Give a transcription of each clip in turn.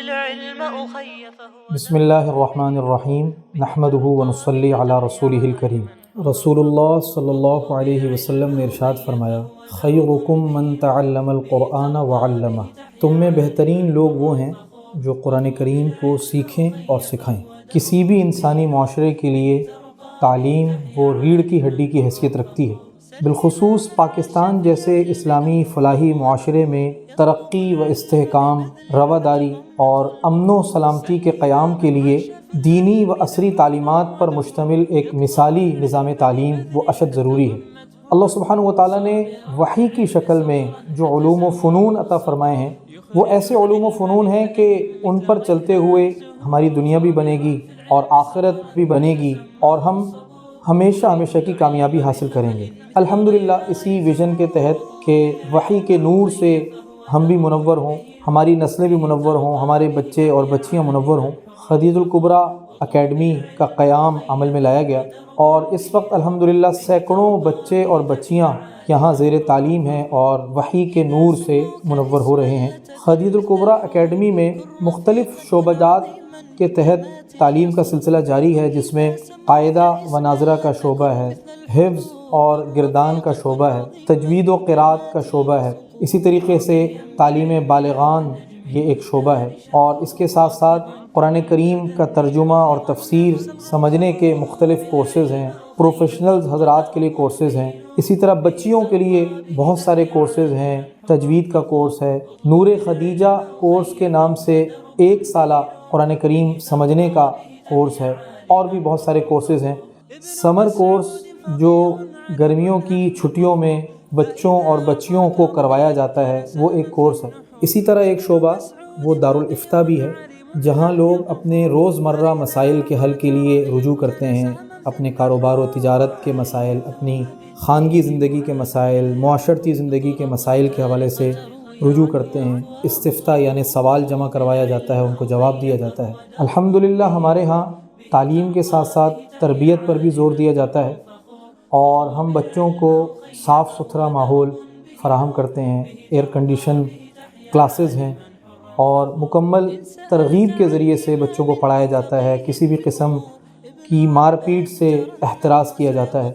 بسم اللہ الرحمن الرحیم نحمدہ ونصلی علی رسولہ الکریم۔ رسول اللہ صلی اللہ علیہ وسلم نے ارشاد فرمایا، خیرکم من تعلم القرآن وعلمہ، تم میں بہترین لوگ وہ ہیں جو قرآن کریم کو سیکھیں اور سکھائیں۔ کسی بھی انسانی معاشرے کے لیے تعلیم وہ ریڑھ کی ہڈی کی حیثیت رکھتی ہے۔ بالخصوص پاکستان جیسے اسلامی فلاحی معاشرے میں ترقی و استحکام، رواداری اور امن و سلامتی کے قیام کے لیے دینی و عصری تعلیمات پر مشتمل ایک مثالی نظام تعلیم وہ اشد ضروری ہے۔ اللہ سبحانہ و تعالیٰ نے وحی کی شکل میں جو علوم و فنون عطا فرمائے ہیں، وہ ایسے علوم و فنون ہیں کہ ان پر چلتے ہوئے ہماری دنیا بھی بنے گی اور آخرت بھی بنے گی، اور ہم ہمیشہ کی کامیابی حاصل کریں گے۔ الحمدللہ اسی ویژن کے تحت کہ وحی کے نور سے ہم بھی منور ہوں، ہماری نسلیں بھی منور ہوں، ہمارے بچے اور بچیاں منور ہوں، خدیجہ الکبریٰ اکیڈمی کا قیام عمل میں لایا گیا، اور اس وقت الحمدللہ سینکڑوں بچے اور بچیاں یہاں زیر تعلیم ہیں اور وحی کے نور سے منور ہو رہے ہیں۔ خدیجہ الکبریٰ اکیڈمی میں مختلف شعبہ جات کے تحت تعلیم کا سلسلہ جاری ہے، جس میں قاعدہ و ناظرہ کا شعبہ ہے، حفظ اور گردان کا شعبہ ہے، تجوید و قرات کا شعبہ ہے، اسی طریقے سے تعلیم بالغان یہ ایک شعبہ ہے، اور اس کے ساتھ ساتھ قرآن کریم کا ترجمہ اور تفسیر سمجھنے کے مختلف کورسز ہیں، پروفیشنلز حضرات کے لیے کورسز ہیں، اسی طرح بچیوں کے لیے بہت سارے کورسز ہیں، تجوید کا کورس ہے، نور خدیجہ کورس کے نام سے 1 سالہ قرآن کریم سمجھنے کا کورس ہے، اور بھی بہت سارے کورسز ہیں۔ سمر کورس جو گرمیوں کی چھٹیوں میں بچوں اور بچیوں کو کروایا جاتا ہے، وہ ایک کورس ہے۔ اسی طرح ایک شعبہ وہ دارالافتاء بھی ہے، جہاں لوگ اپنے روزمرہ مسائل کے حل کے لیے رجوع کرتے ہیں، اپنے کاروبار و تجارت کے مسائل، اپنی خانگی زندگی کے مسائل، معاشرتی زندگی کے مسائل کے حوالے سے رجوع کرتے ہیں۔ استفتاء یعنی سوال جمع کروایا جاتا ہے، ان کو جواب دیا جاتا ہے۔ الحمدللہ ہمارے ہاں تعلیم کے ساتھ ساتھ تربیت پر بھی زور دیا جاتا ہے، اور ہم بچوں کو صاف ستھرا ماحول فراہم کرتے ہیں، ایئر کنڈیشن کلاسز ہیں، اور مکمل ترغیب کے ذریعے سے بچوں کو پڑھایا جاتا ہے، کسی بھی قسم کی مار پیٹ سے احتراز کیا جاتا ہے۔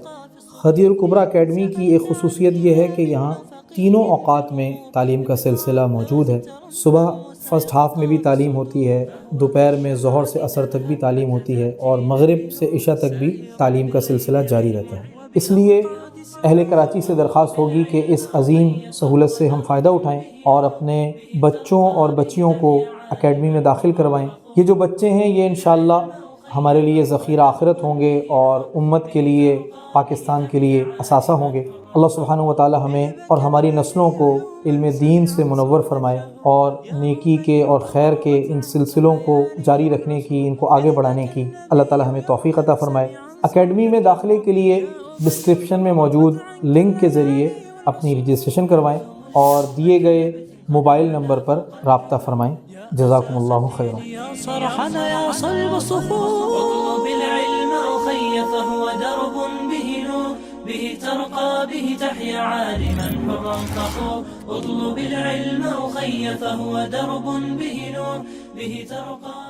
خدیجہ الکبریٰ اکیڈمی کی ایک خصوصیت یہ ہے کہ یہاں تینوں اوقات میں تعلیم کا سلسلہ موجود ہے۔ صبح فرسٹ ہاف میں بھی تعلیم ہوتی ہے، دوپہر میں ظہر سے عصر تک بھی تعلیم ہوتی ہے، اور مغرب سے عشاء تک بھی تعلیم کا سلسلہ جاری رہتا ہے۔ اس لیے اہل کراچی سے درخواست ہوگی کہ اس عظیم سہولت سے ہم فائدہ اٹھائیں اور اپنے بچوں اور بچیوں کو اکیڈمی میں داخل کروائیں۔ یہ جو بچے ہیں یہ انشاءاللہ ہمارے لیے ذخیرہ آخرت ہوں گے، اور امت کے لیے، پاکستان کے لیے اثاثہ ہوں گے۔ اللہ سبحانہ و تعالی ہمیں اور ہماری نسلوں کو علم دین سے منور فرمائے، اور نیکی کے اور خیر کے ان سلسلوں کو جاری رکھنے کی، ان کو آگے بڑھانے کی اللہ تعالی ہمیں توفیق عطا فرمائے۔ اکیڈمی میں داخلے کے لیے ڈسکرپشن میں موجود لنک کے ذریعے اپنی رجسٹریشن کروائیں، اور دیے گئے موبائل نمبر پر رابطہ فرمائیں۔ جزاکم اللہ خیرا۔ صرحنا يا صلب صفوف، اطلب العلم أخي فهو درب به نور، به ترقى به تحيا عالما حرا فخور. اطلب العلم أخي فهو درب به نور، به ترقى